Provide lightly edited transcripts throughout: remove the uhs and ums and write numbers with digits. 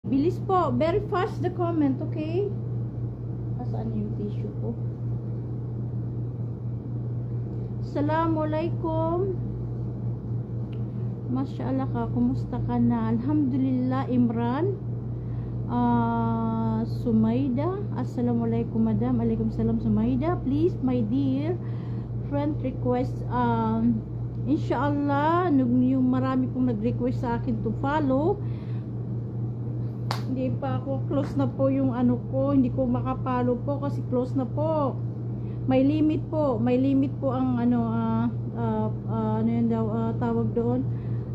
Bilis po. Very fast the comment, okay? Asaan yung tissue ko? Assalamualaikum. Masyaallah ka. Kumusta ka na? Alhamdulillah, Imran. Sumaida. Assalamualaikum, madam. Alaikumsalam, Sumaida. Please, my dear friend request, inshallah, yung marami pong nag-request sa akin to follow. Hindi pa ako, close na po yung ano ko, hindi ko makapalo po kasi close na po. May limit po ang ano, ano yun daw, tawag doon,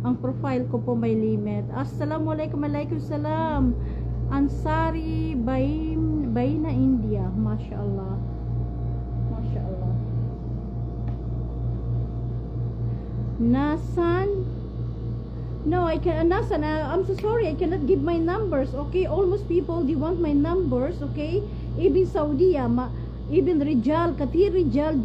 ang profile ko po may limit. Assalamualaikum, alaikumussalam. Ansari Bayna India. Mashallah. Mashallah. Nasan? No, I can Nasan. I'm so sorry. I cannot give my numbers. Okay, almost people they want my numbers. Okay, even Saudi, even Rijal, Katir Rijal,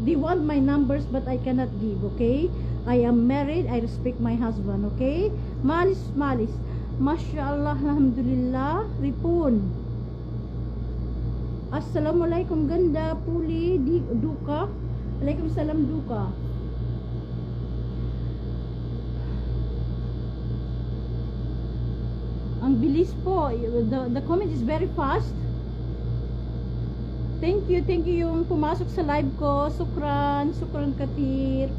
they want my numbers, but I cannot give. Okay, I am married. I respect my husband. Okay, malis. Mashallah, alhamdulillah. Ripon. Assalamualaikum, ganda puli di duka. Waalaikumsalam duka. Ang bilis po. The comment is very fast. Thank you yung pumasok sa live ko. Sukran Katir.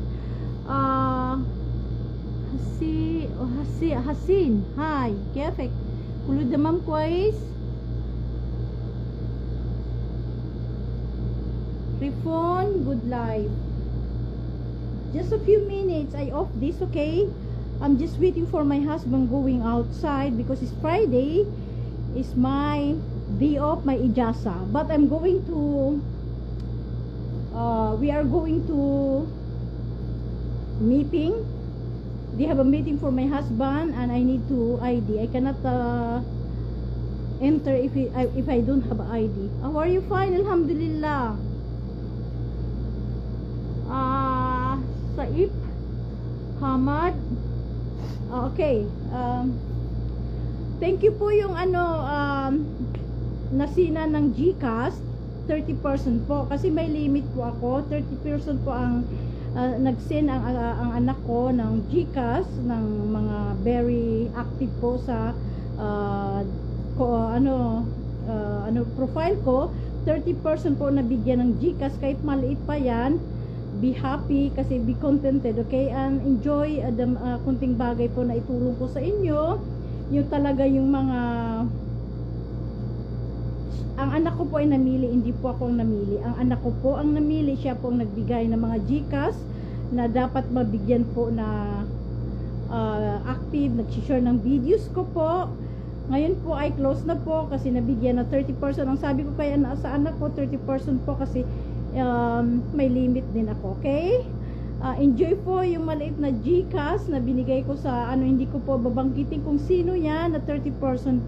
Hasin. Hi. Kefek. Kulu damam kwais. Refone. Good life. Just a few minutes. I off this, okay? I'm just waiting for my husband going outside because it's Friday. It's my day off, my ijasa. But I'm going to we are going to meeting. They have a meeting for my husband and I need to ID. I cannot enter if I don't have ID. How are you? Fine, alhamdulillah. Saif Hamad. Okay. Thank you po yung ano nasina ng GCash 30% po kasi may limit po ako. 30% po ang nag-send ang anak ko ng GCash ng mga very active po sa profile ko. 30% po nabigyan ng GCash kahit maliit pa yan. Be happy kasi be contented, okay? And enjoy the kunting bagay po na itulong ko sa inyo. Yung talaga yung mga ang anak ko po ay namili, hindi po ako ang namili. Ang anak ko po ang namili, siya po ang nagbigay ng mga GCash na dapat mabigyan po na active, nag-share ng videos ko po. Ngayon po ay close na po kasi nabigyan na 30%. Ang sabi ko kaya sa anak ko 30% po kasi may limit din ako, okay? Enjoy po yung maliit na GCash na binigay ko sa ano, hindi ko po babanggitin kung sino yan na 30%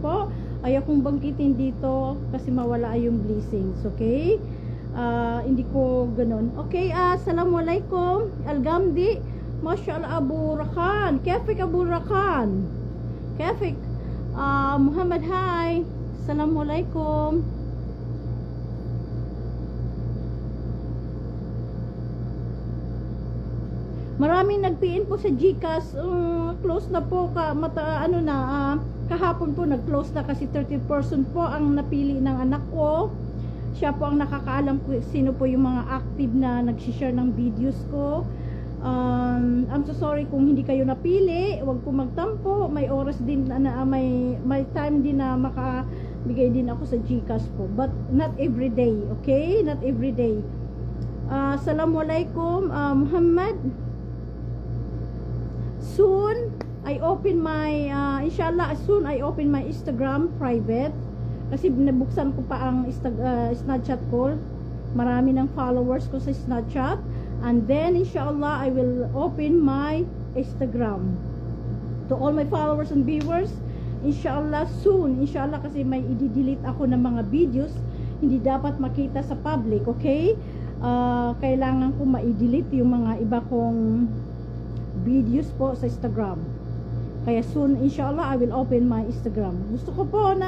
po. Ayaw kong banggitin dito kasi mawala yung blessings, okay? Hindi ko ganun. Okay, assalamualaikum. Algamdi. Masyaallah Abu Rakan. Kefik Abu Rakan. Kefik. Muhammad, hi. Assalamualaikum. Maraming nag-PN po sa GCash. Close na po kahapon po nag-close na kasi 30% po ang napili ng anak ko. Siya po ang nakakaalam kung sino po yung mga active na nag-share ng videos ko. I'm so sorry kung hindi kayo napili. Huwag po magtampo. May oras din may time din na makabigay din ako sa GCash po. But not every day, okay? Not every day. Assalamualaikum, Muhammad. Soon I open my inshallah soon I open my Instagram private kasi nabuksan ko pa ang Snapchat ko. Marami ng followers ko sa Snapchat, and then inshallah I will open my Instagram to all my followers and viewers inshallah soon. Inshallah kasi may i-delete ako ng mga videos hindi dapat makita sa public, okay? Kailangan ko ma-delete yung mga iba kong videos po sa Instagram. Kaya soon, inshallah, I will open my Instagram. Gusto ko po na